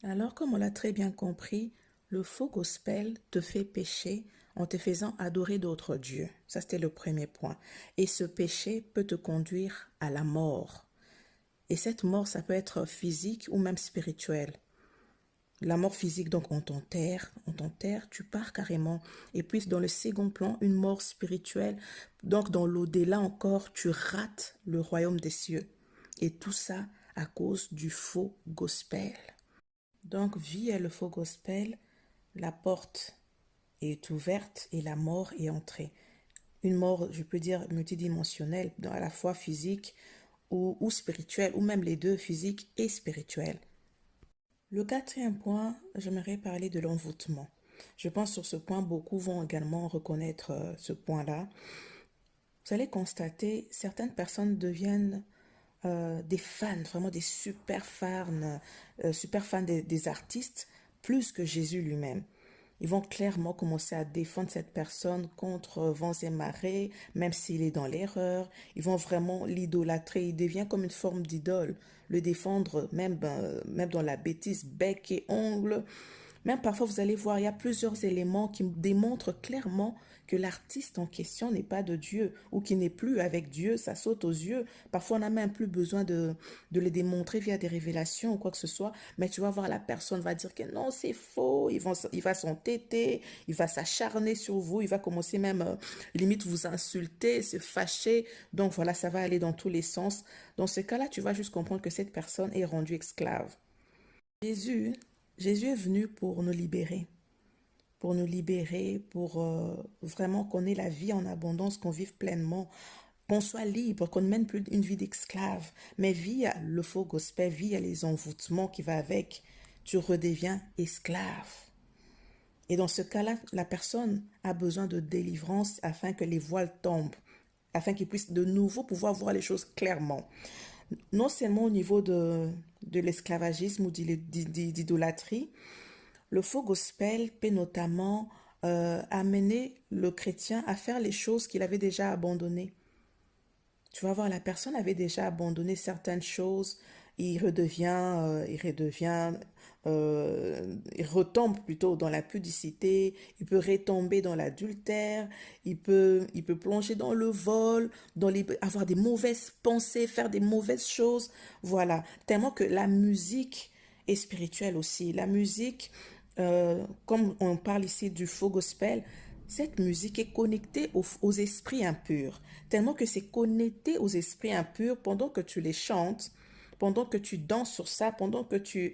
Alors, comme on l'a très bien compris, le faux gospel te fait pécher en te faisant adorer d'autres dieux. Ça, c'était le premier point. Et ce péché peut te conduire à la mort. Et cette mort, ça peut être physique ou même spirituelle. La mort physique, donc on t'enterre, tu pars carrément. Et puis dans le second plan, une mort spirituelle, donc dans l'au-delà encore, tu rates le royaume des cieux. Et tout ça à cause du faux gospel. Donc via le faux gospel, la porte est ouverte et la mort est entrée. Une mort, je peux dire, multidimensionnelle, à la fois physique ou spirituelle, ou même les deux, physique et spirituelle. Le quatrième point, j'aimerais parler de l'envoûtement. Je pense sur ce point, beaucoup vont également reconnaître ce point-là. Vous allez constater, certaines personnes deviennent des fans, vraiment des super fans des artistes, plus que Jésus lui-même. Ils vont clairement commencer à défendre cette personne contre vents et marées, même s'il est dans l'erreur. Ils vont vraiment l'idolâtrer. Il devient comme une forme d'idole. Le défendre, même dans la bêtise, bec et ongles. Même parfois, vous allez voir, il y a plusieurs éléments qui démontrent clairement que l'artiste en question n'est pas de Dieu ou qui n'est plus avec Dieu, ça saute aux yeux. Parfois, on n'a même plus besoin de les démontrer via des révélations ou quoi que ce soit, mais tu vas voir, la personne va dire que non, c'est faux, il va s'entêter, il va s'acharner sur vous, il va commencer même, limite, vous insulter, se fâcher. Donc voilà, ça va aller dans tous les sens. Dans ce cas-là, tu vas juste comprendre que cette personne est rendue esclave. Jésus, Jésus est venu pour nous libérer, pour vraiment qu'on ait la vie en abondance, qu'on vive pleinement, qu'on soit libre, qu'on ne mène plus une vie d'esclave, mais via le faux gospel, via les envoûtements qui va avec, tu redeviens esclave. Et dans ce cas-là, la personne a besoin de délivrance afin que les voiles tombent, afin qu'il puisse de nouveau pouvoir voir les choses clairement. Non seulement au niveau de l'esclavagisme ou d'idolâtrie, le faux gospel peut notamment amener le chrétien à faire les choses qu'il avait déjà abandonnées. Tu vas voir, la personne avait déjà abandonné certaines choses, il retombe plutôt dans la pudicité, il peut retomber dans l'adultère, il peut plonger dans le vol, avoir des mauvaises pensées, faire des mauvaises choses. Voilà, tellement que la musique est spirituelle aussi. La musique, comme on parle ici du faux gospel, cette musique est connectée aux esprits impurs, tellement que c'est connecté aux esprits impurs pendant que tu les chantes, pendant que tu danses sur ça, pendant que tu